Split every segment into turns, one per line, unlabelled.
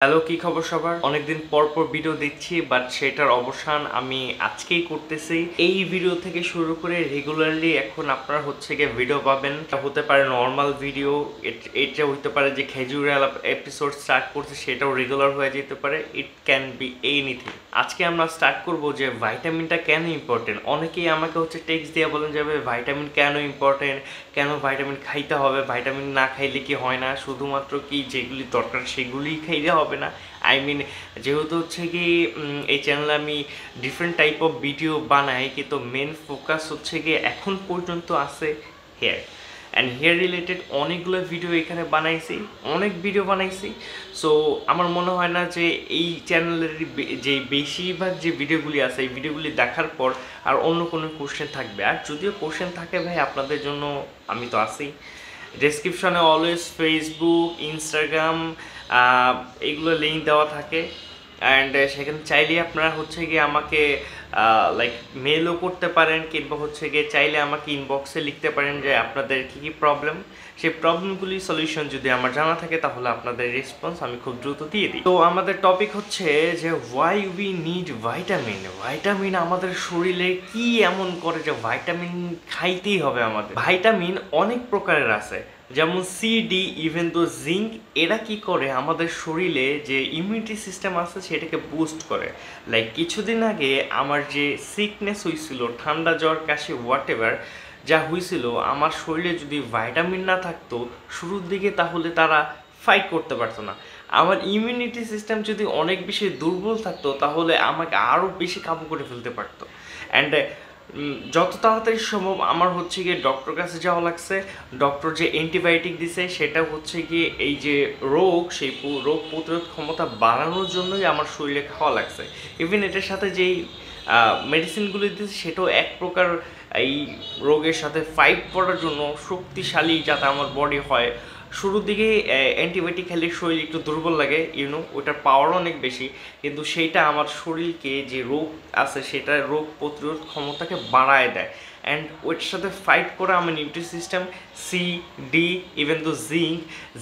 Hello, কি খবর সবার? অনেকদিন পর পর ভিডিও দিচ্ছি, বাট সেটার অবসান আমি আজকেই করতেছি। এই ভিডিও থেকে শুরু করে রেগুলারলি এখন আপনারা গিয়ে ভিডিও পাবেন। এটা হতে পারে নর্মাল ভিডিও, এটা হতে পারে যে খেজুরাল এপিসোড স্টার্ট করছে সেটাও রেগুলার হয়ে যেতে পারে। It can be anything. আজকে আমরা স্টার্ট করব যে ভাইটামিনটা কেন ইম্পর্টেন্ট। অনেকেই আমাকে টেক্সট দিয়ে বলেন যে ভাইটামিন কেন ইম্পর্টেন্ট, কেন ভাইটামিন খাইতে হবে, ভাইটামিন না খাইলে কি হয় না, শুধুমাত্র কি যেগুলি দরকার সেগুলিই খাইলে হবে না। যেহেতু কি এই চ্যানেলে আমি ডিফারেন্ট টাইপ অফ ভিডিও বানাই, কিন্তু মেন ফোকাস গিয়ে এখন পর্যন্ত আছে হেয়ার অ্যান্ড হেয়ার রিলেটেড অনেকগুলো ভিডিও এখানে বানাইছি, অনেক ভিডিও বানাইছি। সো আমার মনে হয় না যে এই চ্যানেলের যে বেশিরভাগ যে ভিডিওগুলি আছে এই ভিডিওগুলি দেখার পর আর অন্য কোনো কোশ্চেন থাকবে। আর যদিও কোশ্চেন থাকে ভাই, আপনাদের জন্য আমি তো আছি। ডেসক্রিপশনে অলওয়েজ ফেসবুক, ইনস্টাগ্রাম এইগুলো লিঙ্ক দেওয়া থাকে। অ্যান্ড সেখানে চাইলে আপনারা গিয়ে আমাকে লাইক মেলও করতে পারেন, কিংবা গিয়ে চাইলে আমাকে ইনবক্সে লিখতে পারেন যে আপনাদের কী কী প্রবলেম। সেই প্রবলেমগুলির সলিউশন যদি আমার জানা থাকে তাহলে আপনাদের রেসপন্স আমি খুব দ্রুত দিয়ে দিই। তো আমাদের টপিক যে why we need vitamin. Vitamin আমাদের শরীরে কি এমন করে যে ভাইটামিন খাইতেই হবে আমাদের। ভাইটামিন অনেক প্রকারের আছে, যেমন সি, ডি, ইভেন তো জিঙ্ক। এরা কি করে আমাদের শরীরে যে ইমিউনিটি সিস্টেম আছে সেটাকে বুস্ট করে। লাইক কিছুদিন আগে আমার যে সিকনেস হয়েছিল, ঠান্ডা জ্বর কাশি হোয়াট এভার যা হয়েছিল, আমার শরীরে যদি ভাইটামিন না থাকতো শুরুর দিকে তাহলে তারা ফাইট করতে পারতো না। আমার ইমিউনিটি সিস্টেম যদি অনেক বেশি দুর্বল থাকতো তাহলে আমাকে আরও বেশি কাবু করে ফেলতে পারতো। অ্যান্ড যত তাড়াতাড়ি সম্ভব আমার গিয়ে ডক্টর কাছে যাওয়া লাগছে। ডক্টর যে অ্যান্টিবায়োটিক দিছে সেটা গিয়ে এই যে রোগ, সেই রোগ প্রতিরোধ ক্ষমতা বাড়ানোর জন্যই আমার শরীরে খাওয়া লাগছে। ইভেন এটার সাথে যেই মেডিসিনগুলি দিচ্ছে সেটাও এক প্রকার এই রোগের সাথে ফাইট করার জন্য শক্তিশালী, যাতে আমার বডি হয়। শুরুর দিকে অ্যান্টিবায়োটিক খেলে শরীর একটু দুর্বল লাগে, ওটার পাওয়ার অনেক বেশি, কিন্তু সেইটা আমার শরীরকে যে রোগ আছে সেটা রোগ প্রতিরোধ ক্ষমতাকে বাড়ায় দেয়। অ্যান্ড ওইটার সাথে ফাইট করে আমার নিউট্রি সিস্টেম, সি, ডি, ইভেন তো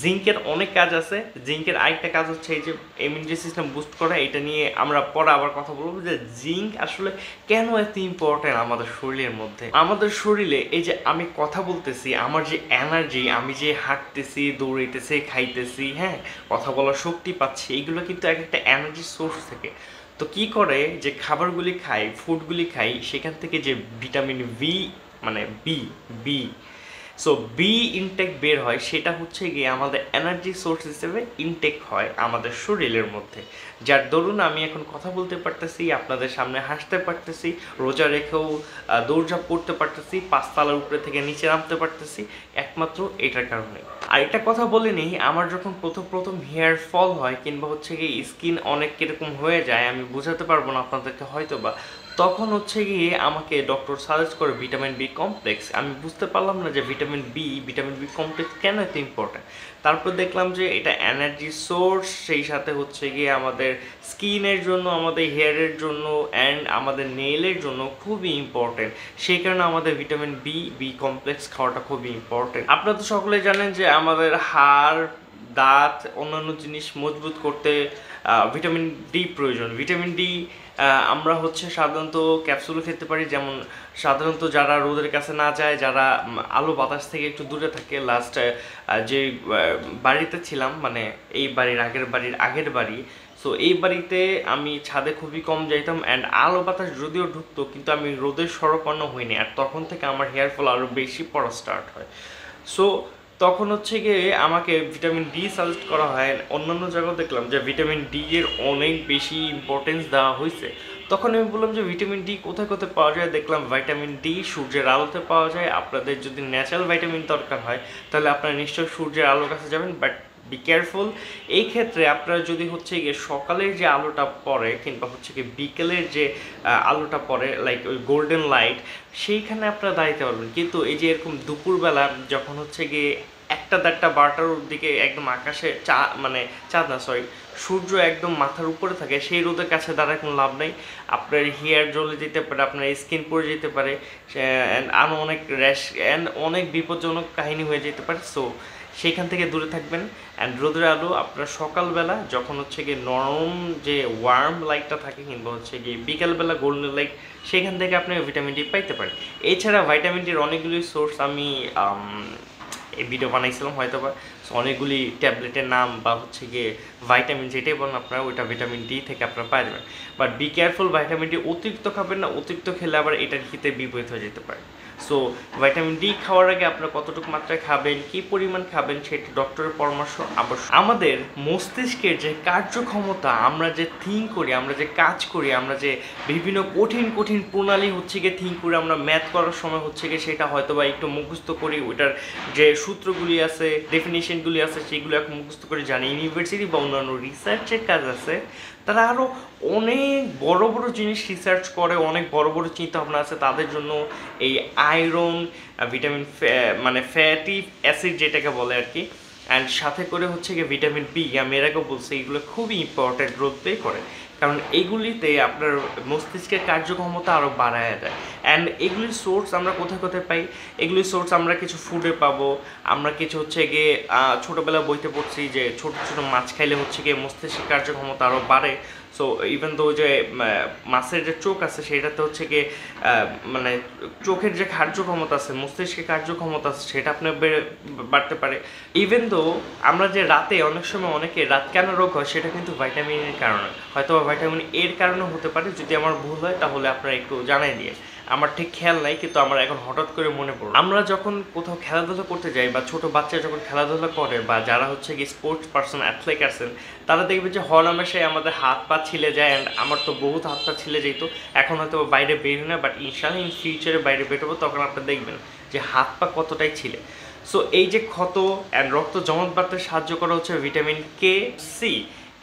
জিঙ্কের অনেক কাজ আছে। জিঙ্কের আরেকটা কাজ এই যে ইমিউনিটি সিস্টেম বুস্ট করা। এটা নিয়ে আমরা পরে আবার কথা বলবো যে জিঙ্ক আসলে কেন এত ইম্পর্টেন্ট আমাদের শরীরের মধ্যে। আমাদের শরীরে এই যে আমি কথা বলতেছি, আমার যে এনার্জি, আমি যে হাঁটতেছি, দৌড়াইতেছি, খাইতেছি, হ্যাঁ, কথা বলার শক্তি পাচ্ছি, এইগুলো কিন্তু একটা এনার্জি সোর্স থেকে। তো কি করে যে খাবারগুলি খাই, ফুডগুলি খাই, সেখান থেকে যে ভিটামিন ভি মানে B B so B intake বের হয়, সেটা গিয়ে আমাদের এনার্জি সোর্স হিসেবে ইনটেক হয় আমাদের শরীরের মধ্যে। যার দরুন আমি এখন কথা বলতে পারতেছি, আপনাদের সামনে হাসতে পারতেছি, রোজা রেখেও দৌড়ঝাঁপ করতে পারতেছি, পাঁচতলার উপরে থেকে নিচে নামতে পারতেছি, একমাত্র এটার কারণে। আর একটা কথা বলে নিই, আমার যখন প্রথম হেয়ার ফল হয়, কিংবা গিয়ে স্কিন অনেক কিরকম হয়ে যায়, আমি বোঝাতে পারবো না আপনাদেরকে হয়তো বা, তখন গিয়ে আমাকে ডক্টর সাজেস্ট করে ভিটামিন বি কমপ্লেক্স। আমি বুঝতে পারলাম না যে ভিটামিন বি কমপ্লেক্স কেন এত ইম্পর্ট্যান্ট। তারপর দেখলাম যে এটা এনার্জি সোর্স, সেই সাথে গিয়ে আমাদের স্কিনের জন্য, আমাদের হেয়ারের জন্য অ্যান্ড আমাদের নেইলের জন্য খুবই ইম্পর্টেন্ট। সেই কারণে আমাদের ভিটামিন বি কমপ্লেক্স খাওয়াটা খুবই ইম্পর্টেন্ট। আপনারা তো সকলে জানেন যে আমাদের হাড়, দাঁত, অন্যান্য জিনিস মজবুত করতে ভিটামিন ডি প্রয়োজন। ভিটামিন ডি আমরা সাধারণত ক্যাপসুল খেতে পারি, যেমন সাধারণত যারা রোদের কাছে না যায়, যারা আলো বাতাস থেকে একটু দূরে থাকে। লাস্ট যে বাড়িতে ছিলাম, মানে এই বাড়ির আগের বাড়ি, সো এই বাড়িতে আমি ছাদে খুবই কম যাইতাম, অ্যান্ড আলো বাতাস যদিও ঢুকতো কিন্তু আমি রোদের শরণাপন্ন হইনি। আর তখন থেকে আমার হেয়ার ফল আরও বেশি পড়া স্টার্ট হয়। সো তখন গিয়ে আমাকে ভিটামিন ডি সাজেস্ট করা হয়। অন্যান্য জায়গায় দেখলাম যে ভিটামিন ডি এর অনেক বেশি ইম্পর্টেন্স দেওয়া হয়েছে। তখন আমি বললাম যে ভিটামিন ডি কোথায় কোথায় পাওয়া যায়। দেখলাম ভিটামিন ডি সূর্যের আলোতে পাওয়া যায়। আপনাদের যদি ন্যাচারাল ভিটামিন দরকার হয় তাহলে আপনারা নিশ্চয়ই সূর্যের আলোর কাছে যাবেন, বাট বি কেয়ারফুল। এই ক্ষেত্রে আপনারা যদি গিয়ে সকালের যে আলোটা পড়ে, কিংবা গিয়ে বিকেলের যে আলোটা পড়ে, লাইক ওই গোল্ডেন লাইট, সেইখানে আপনারা দাঁড়াতে পারবেন। কিন্তু এই যে এরকম দুপুরবেলা যখন গিয়ে 1টা, 2টা, 12টার দিকে একদম আকাশে সূর্য একদম মাথার উপরে থাকে, সেই রোদের কাছে দাঁড়ায় কোনো লাভ নেই। আপনার হেয়ার জ্বলে যেতে পারে, আপনার স্কিন পড়ে যেতে পারে, অ্যান্ড আরও অনেক র্যাশ অ্যান্ড অনেক বিপজ্জনক কাহিনী হয়ে যেতে পারে। সো সেইখান থেকে দূরে থাকবেন। অ্যান্ড রোদের আলো আপনার সকালবেলা যখন হচ্ছে গিয়ে নরম যে ওয়ার্ম লাইটটা থাকে কিংবা হচ্ছে গিয়ে বিকালবেলা গোল্ডেন লাইট, সেখান থেকে আপনি ভিটামিন ডি পাইতে পারেন। এছাড়া ভিটামিন ডির অনেকগুলি সোর্স আমি এই ভিডিও বানাইছিলাম হয়তো বা, অনেকগুলি ট্যাবলেটের নাম বা হচ্ছে গিয়ে ভাইটামিন যেটাই বলেন আপনারা ওইটা ভিটামিন ডি থেকে আপনারা পাই যাবেন। But be careful, vitamin D অতিরিক্ত খাবেন না, অতিরিক্ত খেলে আবার এটার হিতে বিপরীত হয়ে যেতে পারে। সো ভিটামিন ডি খাওয়ার আগে আপনারা কতটুকু মাত্রায় খাবেন, কী পরিমাণ খাবেন সেটি ডক্টরের পরামর্শ অবশ্যই। আমাদের মস্তিষ্কের যে কার্যক্ষমতা, আমরা যে থিঙ্ক করি, আমরা যে কাজ করি, আমরা যে বিভিন্ন কঠিন কঠিন প্রণালী হচ্ছে গিয়ে থিঙ্ক করি, আমরা ম্যাথ করার সময় হচ্ছে গিয়ে সেটা হয়তো বা একটু মুখস্থ করি, ওইটার যে সূত্রগুলি আছে, ডেফিনেশনগুলি আছে সেগুলো এখন মুখস্থ করে জানি। ইউনিভার্সিটি বা অন্যান্য রিসার্চের কাজ আছে, তারা আরও অনেক বড় বড় জিনিস রিসার্চ করে, অনেক বড় বড় চিন্তা ভাবনা আছে তাদের জন্য। এই আয়রন, ভিটামিন মানে ফ্যাটি অ্যাসিড যেটাকে বলে আর কি, অ্যান্ড সাথে করে হচ্ছে গিয়ে ভিটামিন বি, আমি এর আগেও বলছি এগুলো খুবই ইম্পর্ট্যান্ট রোল প্লে করে, কারণ এইগুলিতে আপনার মস্তিষ্কের কার্যক্ষমতা আরও বাড়ায় দেয়। অ্যান্ড এগুলির সোর্স আমরা কোথায় কোথায় পাই? এগুলির সোর্স আমরা কিছু ফুডে পাবো, আমরা কিছু হচ্ছে গিয়ে ছোটোবেলা বইতে পড়ছি যে ছোটো ছোটো মাছ খাইলে হচ্ছে গিয়ে মস্তিষ্কের কার্যক্ষমতা আরও বাড়ে। সো ইভেন তো যে মাছের যে চোখ আছে সেটাতে হচ্ছে গিয়ে মানে চোখের যে কার্যক্ষমতা আছে, মস্তিষ্কের কার্যক্ষমতা আছে সেটা আপনার বাড়তে পারে। ইভেন তো আমরা যে রাতে অনেক সময় অনেকে রাত কেন রোগ হয় সেটা কিন্তু ভিটামিনের কারণে, হয়তো ভিটামিন এর কারণে হতে পারে। যদি আমার ভুল হয় তাহলে আপনারা একটু জানাই দিয়ে, আমার ঠিক খেয়াল নাই, কিন্তু আমার এখন হঠাৎ করে মনে পড়লো। আমরা যখন কোথাও খেলাধুলা করতে যাই বা ছোটো বাচ্চা যখন খেলাধুলা করে বা যারা হচ্ছে কি স্পোর্টস পার্সন, অ্যাথলেট আছেন, তারা দেখবে যে হরহামেশাই আমাদের হাত পা ছিলে যায়। অ্যান্ড আমার তো বহুত হাত পা ছিলে যেত, এখন হয়তো বাইরে বের হয় না, বাট ইনশাআল্লাহ ইন ফিউচারে বাইরে বেরোবো, তখন আপনারা দেখবেন যে হাত পা কতটাই ছিলে। সো এই যে ক্ষত অ্যান্ড রক্ত জমাট বাড়তে সাহায্য করা হচ্ছে ভিটামিন কে, সি,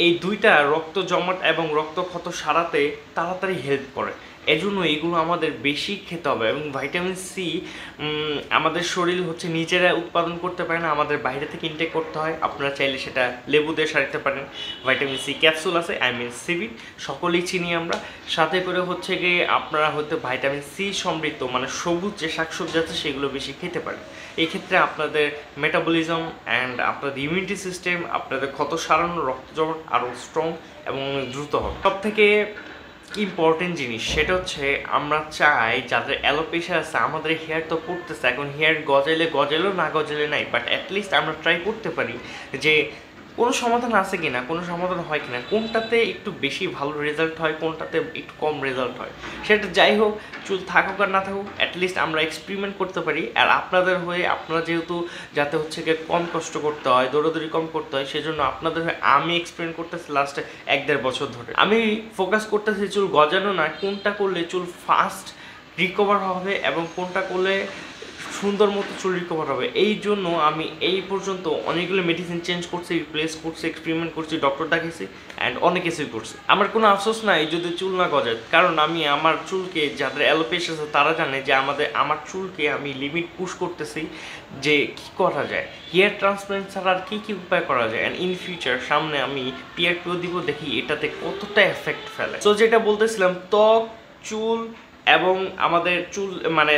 এই দুইটা রক্ত জমাট এবং রক্ত ক্ষত সারাতে তাড়াতাড়ি হেল্প করে। এজন্য এইগুলো আমাদের বেশি খেতে হবে। এবং ভিটামিন সি আমাদের শরীর হচ্ছে নিজেরা উৎপাদন করতে পারে না, আমাদের বাইরে থেকে ইনটেক করতে হয়। আপনারা চাইলে সেটা লেবু দিয়ে সারতে পারেন। ভিটামিন সি ক্যাপসুল আছে, সিবি, সকলেই চিনি আমরা। সাথে করে হচ্ছে গিয়ে আপনারা হয়তো ভিটামিন সি সমৃদ্ধ মানে সবুজ যে শাকসবজি আছে সেগুলো বেশি খেতে পারেন। এই ক্ষেত্রে আপনাদের মেটাবলিজম অ্যান্ড আপনাদের ইমিউনিটি সিস্টেম, আপনাদের ক্ষত সারানো, রক্ত জমাট আরও স্ট্রং এবং দ্রুত হবে। সব থেকে ইম্পর্টেন্ট জিনিস সেটা হচ্ছে আমরা চাই যাদের অ্যালোপেশিয়া আছে, আমাদের হেয়ার তো পড়তেছে, এখন হেয়ার গজাইলে গজাইলেও না গজাইলে নাই, বাট অ্যাটলিস্ট আমরা ট্রাই করতে পারি যে কোনো সমাধান আছে কি না, কোনো সমাধান হয় কি না, কোনটাতে একটু বেশি ভালো রেজাল্ট হয়, কোনটাতে একটু কম রেজাল্ট হয়। সেটা যাই হোক, চুল থাকুক আর না থাকুক, অ্যাটলিস্ট আমরা এক্সপেরিমেন্ট করতে পারি। আর আপনাদের হয়ে, আপনারা যেহেতু যাতে হচ্ছে গিয়ে কম কষ্ট করতে হয়, দৌড়াদৌড়ি কম করতে হয়, সেজন্য আপনাদের হয়ে আমি এক্সপেরিমেন্ট করতেছি লাস্টে 1-1.5 বছর ধরে। আমি ফোকাস করতেছি চুল গজানো না, কোনটা করলে চুল ফাস্ট রিকভার হবে এবং কোনটা করলে সুন্দর মতো চুল রিকভার হবে। এই জন্য আমি এই পর্যন্ত অনেকগুলো মেডিসিন চেঞ্জ করছি, রিপ্লেস করছি, এক্সপেরিমেন্ট করছি, ডক্টর দেখাইছি অ্যান্ড অনেক কিছুই করছি। আমার কোনো আফসোস নাই যদি চুল না গজায়, কারণ আমি আমার চুলকে, যাদের অ্যালোপেশিয়া আছে তারা জানে যে আমার চুলকে আমি লিমিট পুশ করতেছি যে কী করা যায়, হেয়ার ট্রান্সপ্লান্ট ছাড়া আর কী কী উপায় করা যায়। অ্যান্ড ইন ফিউচার সামনে আমি PRPO দিব, দেখি এটাতে কতটা এফেক্ট ফেলে। তো যেটা বলতেছিলাম, ত্বক, চুল এবং আমাদের চুল মানে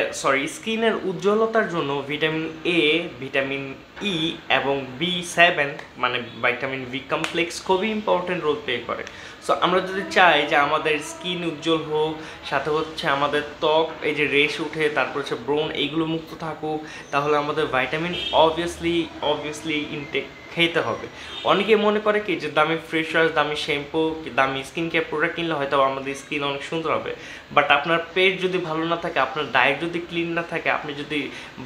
স্কিনের উজ্জ্বলতার জন্য ভিটামিন এ, ভিটামিন ই এবং B7 মানে ভিটামিন বি কমপ্লেক্স খুবই ইম্পর্টেন্ট রোল প্লে করে। সো আমরা যদি চাই যে আমাদের স্কিন উজ্জ্বল হোক, সাথে হচ্ছে আমাদের ত্বক এই যে রেশ উঠে, তারপর হচ্ছে ব্রণ, এইগুলো মুক্ত থাকুক, তাহলে আমাদের ভিটামিন অবভিয়াসলি ইনটেক খেতে হবে। অনেকে মনে করে কি যে দামি ফেস ওয়াশ, দামি শ্যাম্পু, দামি স্কিন কেয়ার প্রোডাক্ট কিনলে হয়তো আমাদের স্কিন অনেক সুন্দর হবে, বাট আপনার পেট যদি ভালো না থাকে, আপনার ডায়েট যদি ক্লিন না থাকে, আপনি যদি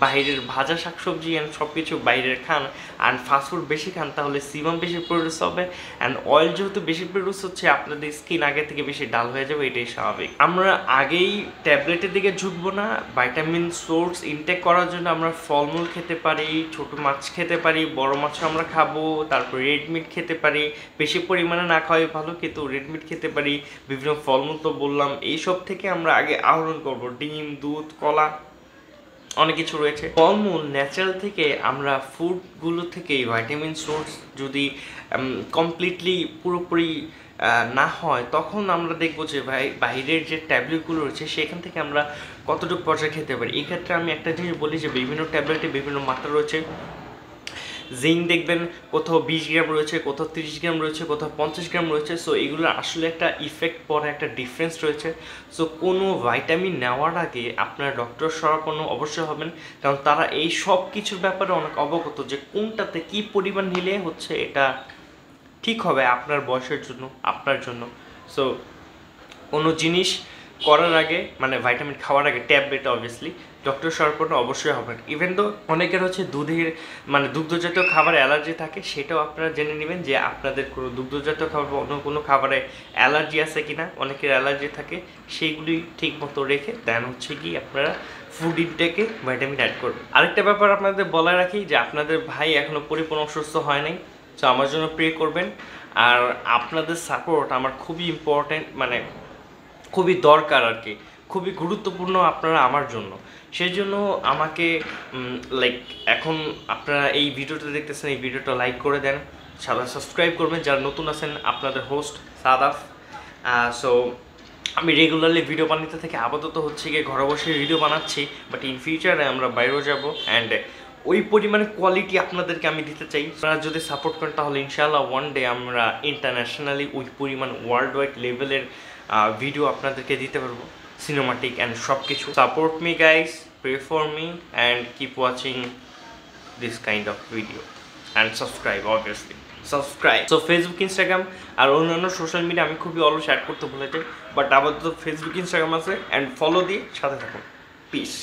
বাইরের ভাজা শাকসবজি অ্যান্ড সব কিছু বাইরের খান অ্যান্ড ফাস্টফুড বেশি খান, তাহলে সিবাম বেশি প্রডিউস হবে অ্যান্ড অয়েল যেহেতু বেশি প্রডিউস হচ্ছে, আপনাদের স্কিন আগে থেকে বেশি ডাল হয়ে যাবে, এটাই স্বাভাবিক। আমরা আগেই ট্যাবলেটের দিকে ঝুঁকবো না, ভিটামিন সোর্স ইনটেক করার জন্য আমরা ফলমূল খেতে পারি, ছোটো মাছ খেতে পারি, বড় মাছও আমরা খাবো, তারপর রেড মিট খেতে পারি, বেশি পরিমাণে না খাওয়াই ভালো, কিন্তু রেড মিট খেতে পারি, বিভিন্ন ফলমূল তো বললাম, এইসব থেকে আমরা আগে আহরণ করবো, ডিম, দুধ, কলা, অনেক কিছু রয়েছে। ফলমূল ন্যাচারাল থেকে আমরা ফুডগুলো থেকেই ভিটামিন সোর্স যদি কমপ্লিটলি পুরোপুরি না হয়, তখন আমরা দেখবো যে বাইরের যে ট্যাবলেটগুলো রয়েছে সেখান থেকে আমরা কতটুকু পর্যায়ে খেতে পারি। এই ক্ষেত্রে আমি একটা জিনিস বলি যে বিভিন্ন ট্যাবলেটে বিভিন্ন মাত্রা রয়েছে। জিঙ্ক দেখবেন কোথাও 20 গ্রাম রয়েছে, কোথাও 30 গ্রাম রয়েছে, কোথাও 50 গ্রাম রয়েছে। সো এগুলো আসলে একটা ইফেক্ট পড়ে, একটা ডিফারেন্স রয়েছে। সো কোনো ভাইটামিন নেওয়ার আগে আপনার ডক্টর শরণাপন্ন অবশ্যই হবেন, কারণ তারা এই সব কিছুর ব্যাপারে অনেক অবগত যে কোনটাতে কী পরিমাণ নিলে হচ্ছে এটা ঠিক হবে আপনার বয়সের জন্য, আপনার জন্য। সো কোনো জিনিস করার আগে মানে ভাইটামিন খাওয়ার আগে ট্যাবলেট অবভিয়াসলি ডক্টর শরণাপন্ন অবশ্যই হবেন। ইভেন তো অনেকের হচ্ছে দুধের মানে দুগ্ধজাতীয় খাবারে অ্যালার্জি থাকে, সেটাও আপনারা জেনে নেবেন যে আপনাদের কোনো দুগ্ধজাতীয় খাবার বা অন্য কোনো খাবারে অ্যালার্জি আছে কি না। অনেকের অ্যালার্জি থাকে, সেইগুলি ঠিক মতো রেখে দেন হচ্ছে কি আপনারা ফুড ইনটেকে ভাইটামিন অ্যাড করবেন। আরেকটা ব্যাপার আপনাদের বলে রাখি যে আপনাদের ভাই এখনও পরিপূর্ণ অসুস্থ হয় নাই, সো আমার জন্য প্রে করবেন। আর আপনাদের সাপোর্ট আমার খুবই ইম্পর্ট্যান্ট, মানে খুবই দরকার আর কি, খুবই গুরুত্বপূর্ণ আপনারা আমার জন্য। সেই জন্য আমাকে লাইক এখন আপনারা এই ভিডিওটা দেখতেছেন, এই ভিডিওটা লাইক করে দেন, সাবস্ক্রাইব করবেন যারা নতুন আছেন। আপনাদের হোস্ট সাদাফ। সো আমি রেগুলারলি ভিডিও বানাতে থেকে আপাতত হচ্ছে গিয়ে ঘরে বসে ভিডিও বানাচ্ছি, বাট ইন ফিউচারে আমরা বাইরেও যাব অ্যান্ড ওই পরিমাণে কোয়ালিটি আপনাদেরকে আমি দিতে চাই। আপনারা যদি সাপোর্ট করেন তাহলে ইনশাআল্লাহ ওয়ান ডে আমরা ইন্টারন্যাশনালি ওই পরিমাণ ওয়ার্ল্ড ওয়াইড লেভেলের ভিডিও আপনাদেরকে দিতে পারবো, সিনেমাটিক অ্যান্ড সব কিছু। Support me guys, pray for me and keep watching this kind of video and subscribe obviously subscribe. So Facebook, Instagram আর অন্যান্য সোশ্যাল মিডিয়া আমি খুবই অলস অ্যাড করতে ভুলে যাই, বাট আপাতত ফেসবুক ইনস্টাগ্রাম আছে অ্যান্ড ফলো দিয়ে সাথে থাকুন। পিস।